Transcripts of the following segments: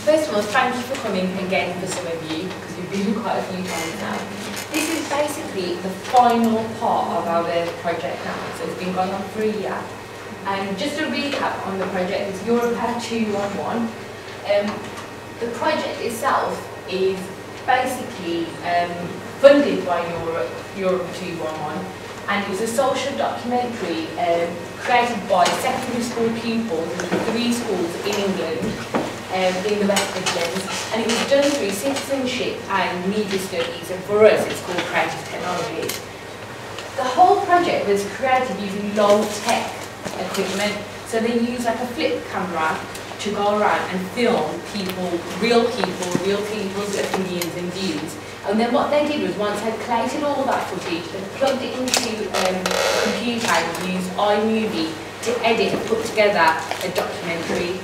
First of all, thank you for coming again for some of you, because you've been quite a few times now. This is basically the final part of our project now, so it's been going on for a year. And just a recap on the project, it's EU2111. The project itself is basically funded by EU2111, and it was a social documentary created by secondary school pupils in 3 schools in England, in the West Midlands, and it was done through citizenship and media studies, and for us it's called creative technologies. The whole project was created using low-tech equipment, so they use like a flip camera to go around and film real people's opinions and views. And then what they did was, once they'd collated all that footage, they plugged it into a computer and used iMovie to edit and put together a documentary.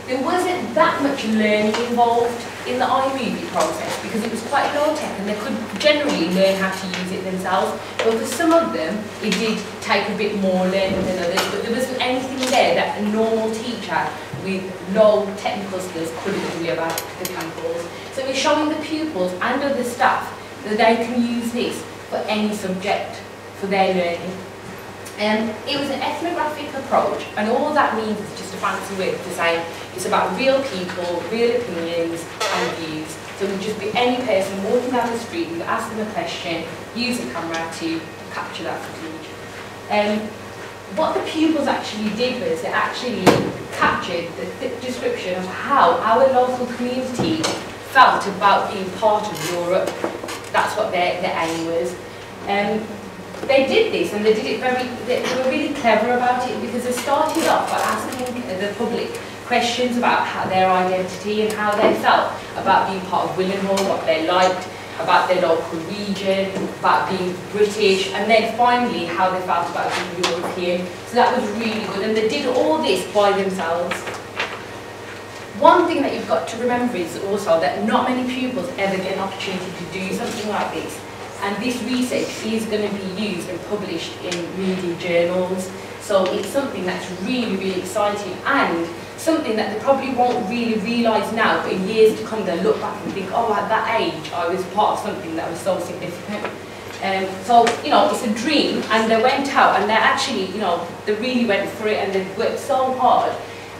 There wasn't that much learning involved in the iMovie process because it was quite low-tech and they could generally learn how to use it themselves. But for some of them, it did take a bit more learning than others, but there wasn't anything there that a normal teacher with low technical skills couldn't do about the pupils. So we're showing the pupils and other staff that they can use this for any subject for their learning. It was an ethnographic approach, and all that means is just a fancy word to say it's about real people, real opinions and views. So it would just be any person walking down the street, we would ask them a question, use a camera to capture that footage. What the pupils actually did was they actually captured the description of how our local community felt about being part of Europe. That's what their aim was. They did this, and they did it they were really clever about it, because they started off by asking the public questions about their identity and how they felt about being part of Walsall, what they liked about their local region, about being British, and then finally how they felt about being European. So that was really good, and they did all this by themselves. One thing that you've got to remember is also that not many pupils ever get an opportunity to do something like this. And this research is going to be used and published in media journals. So it's something that's really, really exciting, and something that they probably won't really realise now, but in years to come they'll look back and think, oh, at that age I was part of something that was so significant. So, you know, it's a dream, and they went out and they actually, you know, they really went for it and they worked so hard.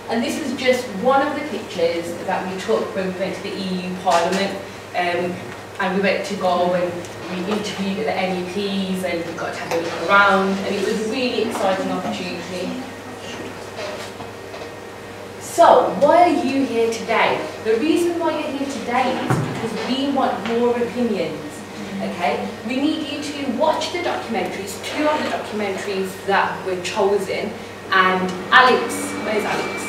And this is just one of the pictures that we took when we went to the EU Parliament, and we went to go and we interviewed the MEPs and we got to have a look around, and it was a really exciting opportunity. So, why are you here today? The reason why you're here today is because we want your opinions, okay? We need you to watch the documentaries, 2 of the documentaries that were chosen, and Alex, where's Alex?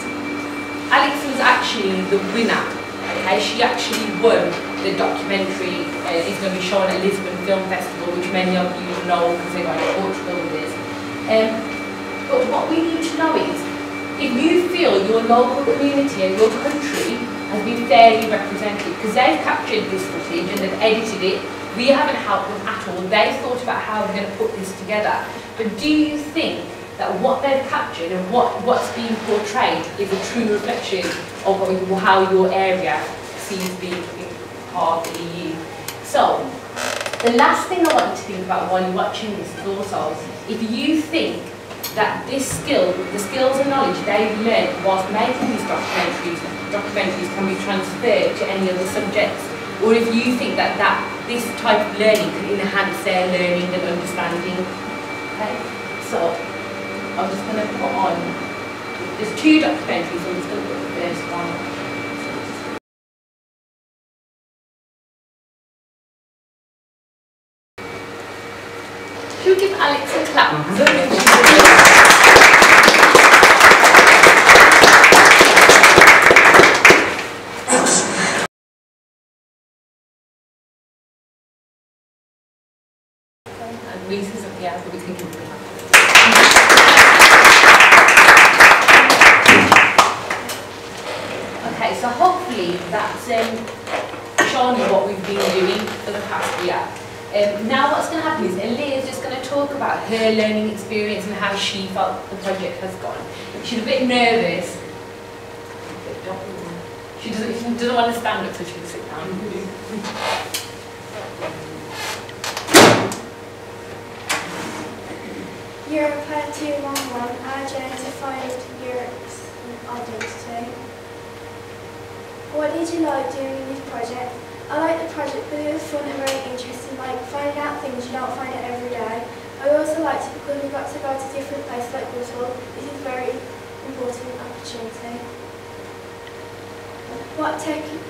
Alex was actually the winner, okay? She actually won the documentary. It's going to be shown at Lisbon Film Festival, which many of you know because they're going to Portugal with this. But what we need to know is, if you feel your local community and your country has been fairly represented, because they've captured this footage and they've edited it, we haven't helped them at all. They've thought about how we're going to put this together. But do you think that what they've captured and what's being portrayed is a true reflection of how your area sees being part of the EU? So, the last thing I want you to think about while you're watching this is also, if you think that the skills and knowledge they've learned whilst making these documentaries can be transferred to any other subjects, or if you think that this type of learning can enhance their learning and understanding. Okay? So, I'm just going to put on, there's 2 documentaries, so I'm just going to put the first one. Should we give Alex a clap? And Reese's up here, but we can give them. Okay, so hopefully that's shown you what we've been doing for the past year. Now what's going to happen is Aaliyah's just going to talk about her learning experience and how she felt the project has gone. She's a bit nervous. She doesn't want to stand up, so she'll sit down. EU2111, our journey to find Europe's identity. What did you like doing this project? I like the project because it was fun and very interesting, like finding out things you don't find out every day. I also liked it because we got to go to different places like Walsall. This is a very important opportunity. What technical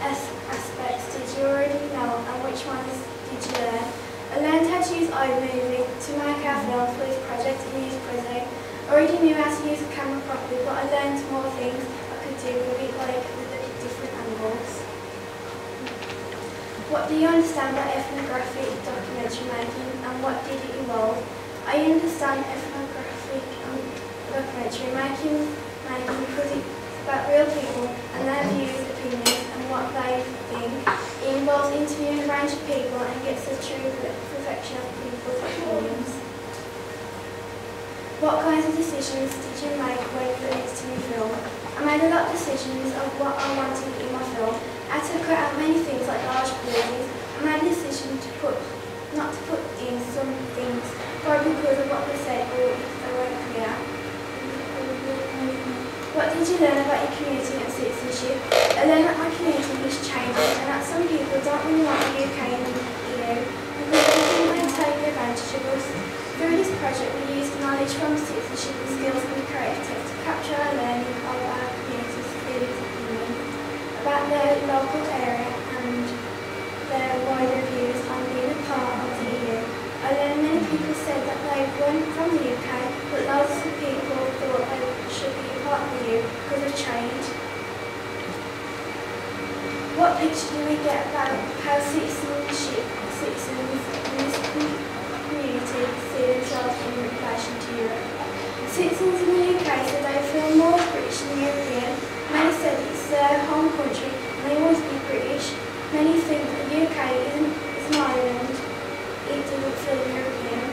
aspects did you already know and which ones did you learn? I learned how to use iMovie to make our film for this project and use Prezi. I already knew how to use a camera properly, but I learned more things I could do with it, like with the different angles. What do you understand about ethnographic documentary making and what did it involve? I understand ethnographic documentary making because it's about real people and their views, opinions and what they think. It involves interviewing a range of people and gets the true reflection of people's opinions. What kinds of decisions did you make when connected to your film? I made a lot of decisions of what I wanted in my film. I had to cut out many things like large pauses. I made a decision not to put in some things, probably because of what they said or if they weren't clear. What did you learn about your community and citizenship? I learned that my community is changing and that some people don't really want the UK and the EU because they think they're taking advantage of us. Through this project we used knowledge from citizenship and skills and creativity to capture our learning of our community's feelings and opinions about their local area and their wider views on being a part of the EU. I learned many people said that they weren't from the UK, but lots of people thought they should be a part of the EU because of change. What picture do we get about how citizens in this community see themselves in relation to Europe? Citizens in the UK said they feel more British than European. Many said it's their home country and they always be British. Many think that the UK is an island. It doesn't feel European.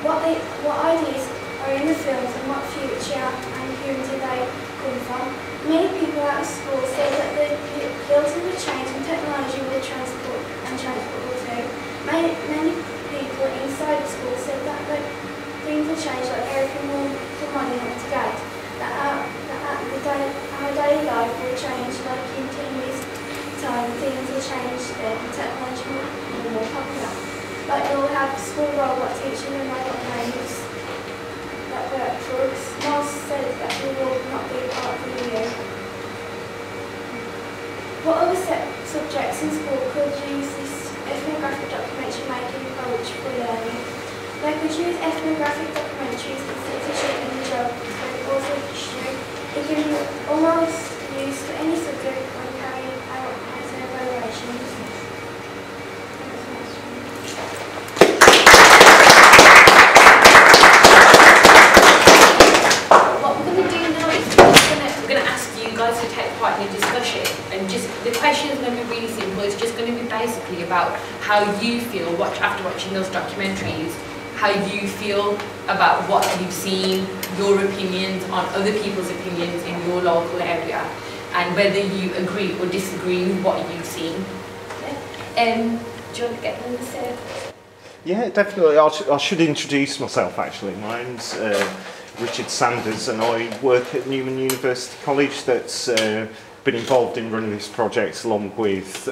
What ideas are in the films and what future and whom do they come from? Many people out of school say that the built of the change in technology will transport will too. Many people inside the school said that things will change, like everything will come on up to date. That our daily life will change, like in 10 years' time things will change then, technology will be more popular. Like we'll have school robot teaching and robot names that work for us. Most said that we will not be a part of the EU. What other subjects in school could use this ethnographic documentary making approach for learning? They could use ethnographic documentaries in citizenship and geography, but also history. It can be almost used for any subject when carrying out as evaluations. What we're going to do now is we're going to ask you guys to take part in a discussion, and just the question is going to be really simple. It's just going to be basically about how you feel after watching those documentaries, how you feel about what you've seen, your opinions on other people's opinions in your local area, and whether you agree or disagree with what you've seen. Do you want to get them to say? Yeah, definitely. I should introduce myself actually. My name's Richard Sanders and I work at Newman University College that's been involved in running this project along with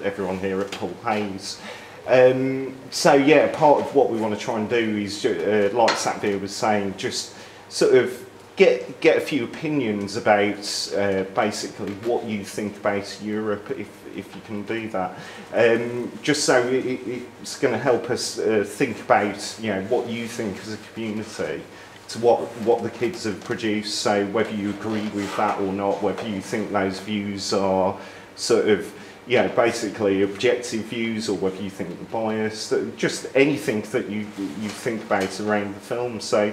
everyone here at Hull Hayes. So yeah, part of what we want to try and do is, like Satvir was saying, just sort of get a few opinions about basically what you think about Europe, if you can do that. Just so it's going to help us think about, what you think as a community, to what the kids have produced. So whether you agree with that or not, whether you think those views are sort of basically objective views, or whether you think they're biased, just anything that you think about around the film. So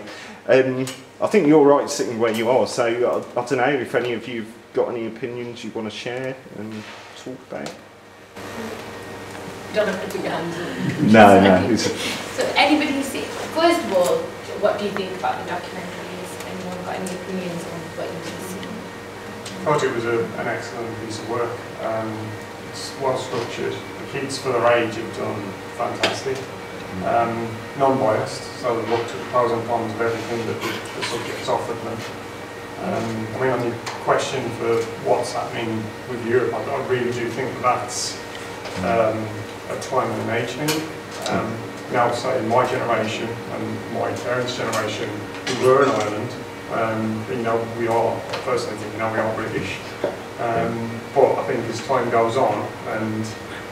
I think you're right sitting where you are, so I don't know if any of you've got any opinions you want to share and talk about. You don't have to put your hands up. No. So anybody see, first of all, what do you think about the documentaries? Anyone got any opinions on what you've seen? I thought it was an excellent piece of work. It's well structured. The kids for their age have done fantastic. Non-biased, so they've looked at the pros and cons of everything that the subject's offered them. I mean, on your question for what's happening with Europe, I really do think that's a time and an age thing. Now, say my generation and my parents' generation, we were in Ireland. You know, we are, personally think, you know, we are British. But I think as time goes on and,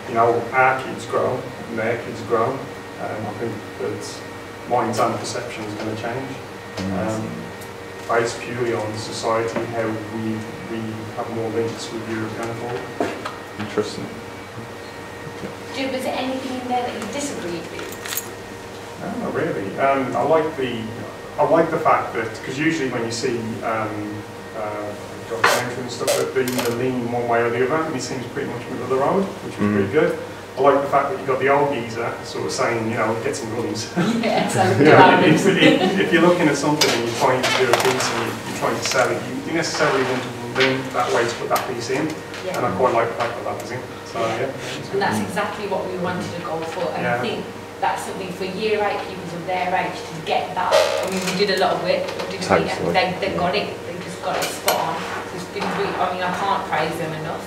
you know, our kids grow and their kids grow, I think that minds and perception is going to change. Based purely on society, how we have more links with Europe going forward. Interesting. Was there anything in there that you disagreed with? No, not really. I like the fact that, because usually when you see documentaries and stuff, that they either lean one way or the other, and he seems pretty much middle of the road, which was pretty good. I like the fact that you've got the old geezer sort of saying, you know, get some guns. Yeah, so if you're looking at something and you're trying to do a piece and you're trying to sell it, you necessarily want to lean that way to put that piece in. Yeah. And I quite like the fact that that was in. So yeah. And that's exactly what we wanted to go for. And I think that's something for year 8 pupils of their age to get that. I mean, we did a lot of work, didn't we? And they got it. They just got it spot on. It's been really, I mean, I can't praise them enough.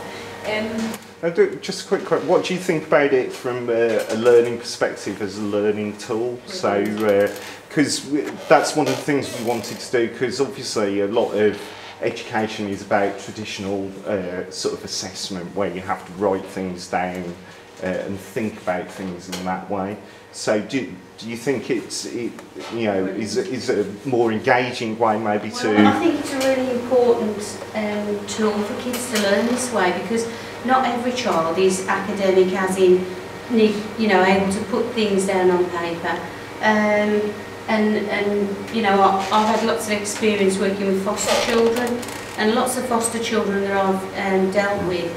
Just a quick question. What do you think about it from a learning perspective as a learning tool? So, because that's one of the things we wanted to do, because obviously a lot of education is about traditional sort of assessment where you have to write things down and think about things in that way. So do you think is a more engaging way maybe to... Well, I think it's a really important tool for kids to learn this way, because not every child is academic as in, you know, able to put things down on paper. And you know, I've had lots of experience working with foster children, and lots of foster children that I've dealt with,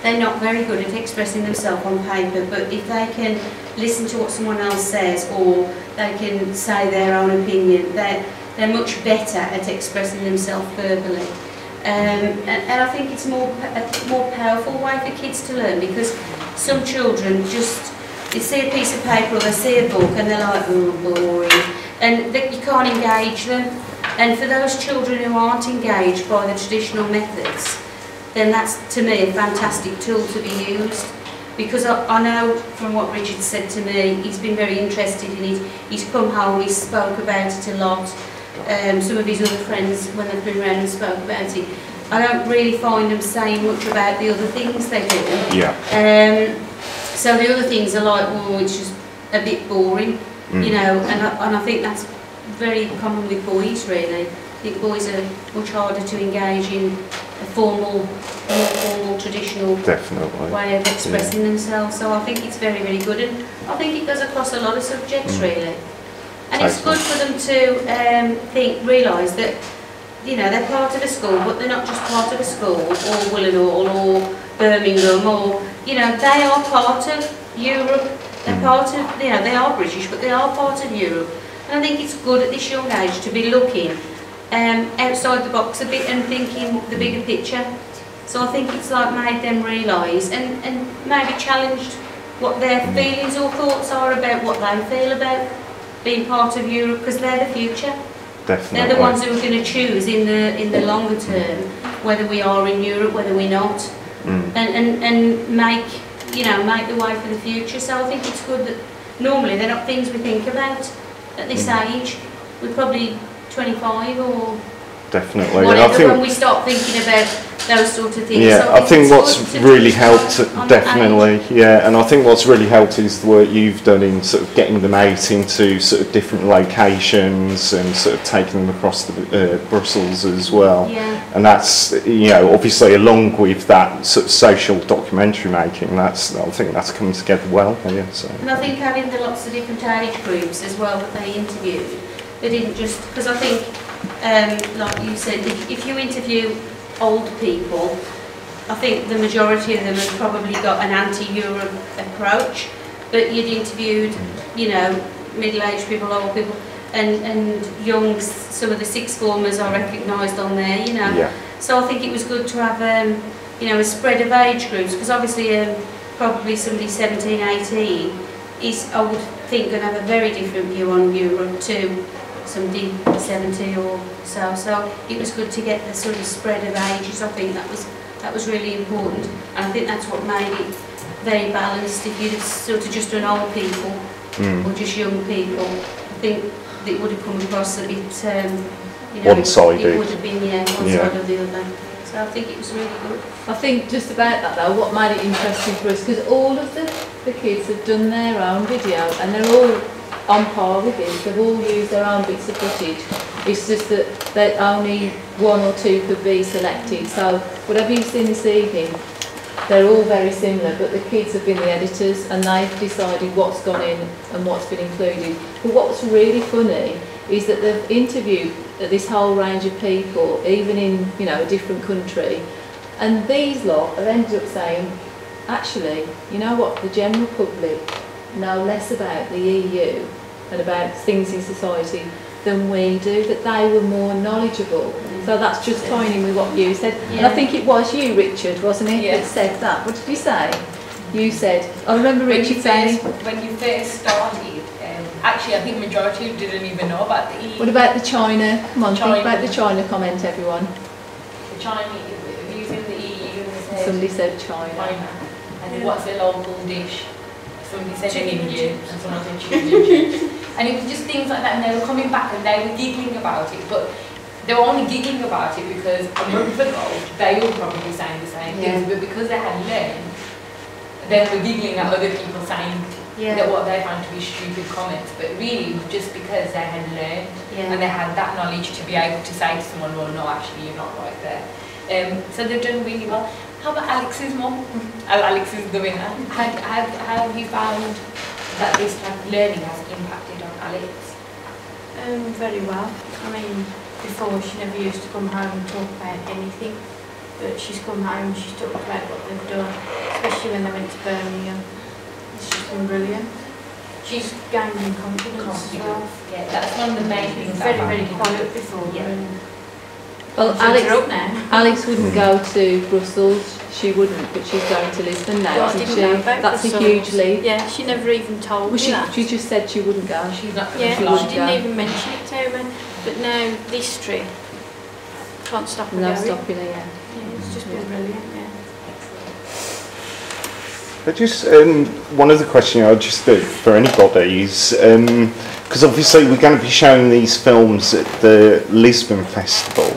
they're not very good at expressing themselves on paper, but if they can listen to what someone else says, or they can say their own opinion, they're much better at expressing themselves verbally. And I think it's a more powerful way for kids to learn, because some children just, they see a piece of paper or they see a book and they're like, oh, boring, and you can't engage them. And for those children who aren't engaged by the traditional methods, then that's, to me, a fantastic tool to be used. Because I know from what Richard said to me, he's been very interested in it. He's come home, he spoke about it a lot. Some of his other friends, when they've been around and spoke about it, I don't really find them saying much about the other things they do. Yeah. So the other things are like, oh, it's just a bit boring, you know, and I think that's very common with boys, really. I think boys are much harder to engage in a more formal, traditional way of expressing themselves. So I think it's very, very good, and I think it goes across a lot of subjects, really. And it's good for them to realise that, you know, they're part of a school, but they're not just part of a school, or Walsall or Birmingham, or, you know, they are part of Europe. They're part of, you know, they are British, but they are part of Europe. And I think it's good at this young age to be looking outside the box a bit and thinking the bigger picture. So I think it's like made them realise and maybe challenged what their feelings or thoughts are about what they feel about being part of Europe, because they're the future. Definitely. They're the ones who are going to choose in the longer term whether we are in Europe, whether we're not, and make, you know, make the way for the future. So I think it's good that normally they're not things we think about at this age. We're probably 25 or definitely. whatever, I think when we start thinking about those sort of things. Yeah, so I think what's really helped, definitely, yeah, and I think what's really helped is the work you've done in sort of getting them out into sort of different locations and sort of taking them across the Brussels as well. Yeah. And that's, you know, obviously along with that sort of social documentary making, I think that's come together well. Yeah, so. And I think having the lots of different age groups as well that they interviewed, they didn't just, because I think, like you said, if you interview old people, I think the majority of them have probably got an anti-Europe approach, but you'd interviewed, you know, middle-aged people, old people, and young, some of the sixth formers are recognised on there, you know. Yeah. So I think it was good to have, you know, a spread of age groups, because obviously probably somebody 17, 18 is, I would think, going to have a very different view on Europe to somebody 70 or so. So it was good to get the sort of spread of ages. I think that was really important, and I think that's what made it very balanced. If you'd sort of just done old people or just young people, I think it would have come across a bit, you know, one-sided. It would have been, yeah, one side or the other. So I think it was really good. I think just about that though, what made it interesting for us, because all of the kids have done their own video and they're all on par with this, they've all used their own bits of footage. It's just that only one or two could be selected. So whatever you've seen this evening, they're all very similar, but the kids have been the editors and they've decided what's gone in and what's been included. But what's really funny is that they've interviewed this whole range of people, even in, you know, a different country, and these lot have ended up saying, actually, you know what, the general public know less about the EU and about things in society than we do, that they were more knowledgeable. So that's just tying in with what you said. And I think it was you, Richard, wasn't it, that said that? What did you say? You said, I remember Richard saying... When you first started, actually I think majority didn't even know about the EU. What about the China? Come on, think about the China comment, everyone. The Chinese, using the EU, somebody said China. And what's the local dish? Somebody said in Indian, and someone said chicken. And it was just things like that, and they were coming back and they were giggling about it, but they were only giggling about it because a month ago they were probably saying the same things, but because they had learned, they were giggling at other people saying that what they found to be stupid comments, but really it was just because they had learned and they had that knowledge to be able to say to someone, well, no, actually you're not right there. So they've done really well. How about Alex's mum? Alex is the winner. Have you found that this type of learning has impacted on Alex? Very well. I mean, before she never used to come home and talk about anything, but she's come home and she's talked about what they've done, especially when they went to Birmingham. It's just been brilliant. She's gained in confidence as well. Yeah, that's one of the main things. Very, very quiet before. Well, Alex wouldn't go to Brussels, she wouldn't, but she's going to Lisbon now, isn't she? That's a huge leap. Yeah, she never even told me that. She just said she wouldn't go. She's not she didn't even mention it to me. But now this trip, can't stop her going. Stopping her, yeah. It's just been brilliant, yeah. But just one other question I just for anybody is, because obviously we're going to be showing these films at the Lisbon Festival.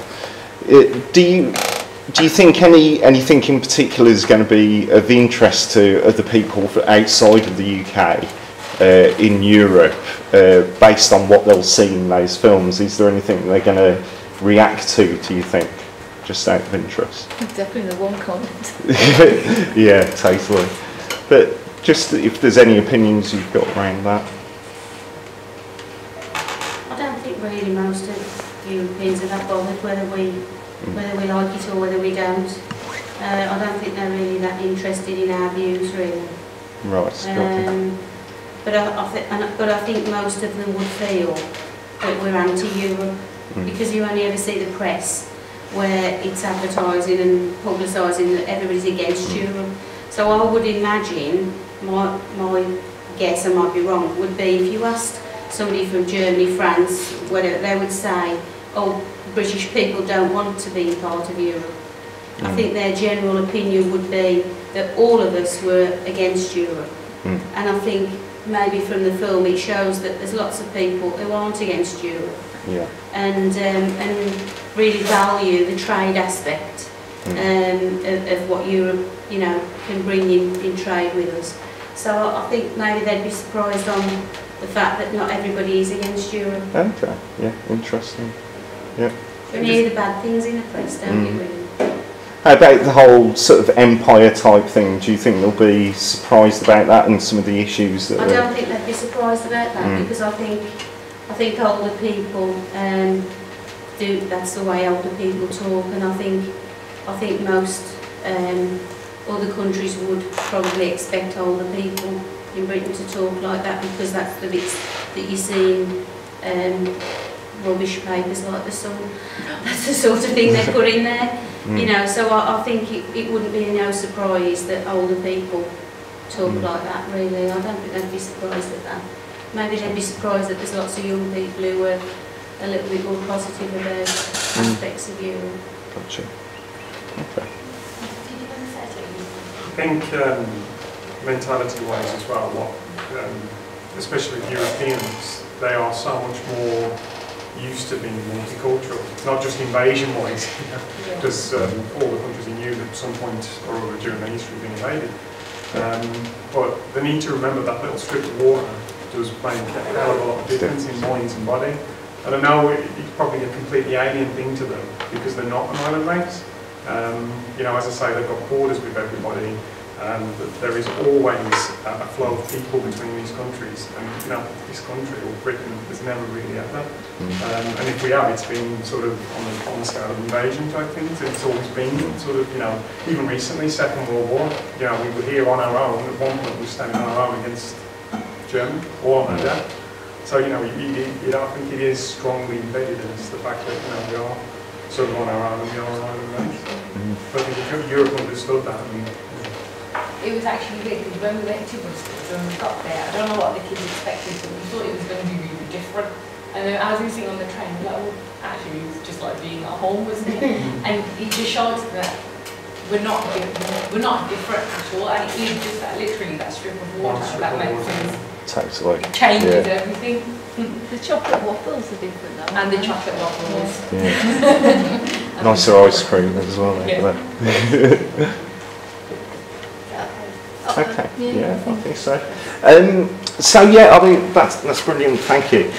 Do you think anything in particular is going to be of interest to other people outside of the UK in Europe based on what they'll see in those films? Is there anything they're going to react to, do you think, just out of interest? Definitely the one comment. Yeah, totally. But just if there's any opinions you've got around that. I don't think really most of Europeans are that bothered whether we like it or whether we don't. I don't think they're really that interested in our views, really. Right. But I think most of them would feel that we're anti-Europe because you only ever see the press where it's advertising and publicising that everybody's against Europe. So I would imagine, my guess, I might be wrong, would be if you asked somebody from Germany, France, whatever, they would say, oh, British people don't want to be part of Europe. I think their general opinion would be that all of us were against Europe. And I think maybe from the film it shows that there's lots of people who aren't against Europe and really value the trade aspect of what Europe, you know, can bring in trade with us. So I think maybe they'd be surprised on the fact that not everybody is against Europe. Okay, yeah, interesting. Yeah. You hear the bad things in the press, don't you, really? How about the whole sort of empire type thing? Do you think they'll be surprised about that and some of the issues that I don't think they'd be surprised about that because I think older people that's the way older people talk, and I think most other countries would probably expect older people in Britain to talk like that because that's the bits that you see rubbish papers like the Sun. That's the sort of thing they put in there. You know, so I think it wouldn't be no surprise that older people talk like that, really. I don't think they'd be surprised at that. Maybe they'd be surprised that there's lots of young people who are a little bit more positive about aspects of Europe. Gotcha. Okay. I think mentality-wise as well, especially Europeans, they are so much more used to being multicultural, not just invasion-wise, because all the countries in Europe at some point or other during their history have been invaded. But they need to remember that little strip of water does make a hell of a lot of difference in minds and body. And I know it's probably a completely alien thing to them because they're not an island race. You know, as I say, they've got borders with everybody. There is always a flow of people between these countries, and you know, this country or Britain has never really had that. And if we have, it's been sort of on the scale of invasion type things. It's always been sort of, you know, even recently, Second World War. You know, we were here on our own. At one point, we were standing on our own against Germany or on our death. So you know, I think it is strongly embedded in us, the fact that you know we are sort of on our own and we are an island race. But I think Europe understood that. And, it was actually weird because when we went to Bristol, when we got there, I don't know what the kids expected, but we thought it was going to be really different. And then as we were sitting on the train, we were like, well, actually, it was just like being at home, wasn't it? And it just showed us that we're not different at all. And it is just that, literally, that strip of water that makes us Totally. changes everything. The chocolate waffles are different though. And the chocolate waffles. Yeah. Nicer ice cream as well. Yeah. Okay, yeah, I think so. So yeah, I mean that's brilliant. Thank you.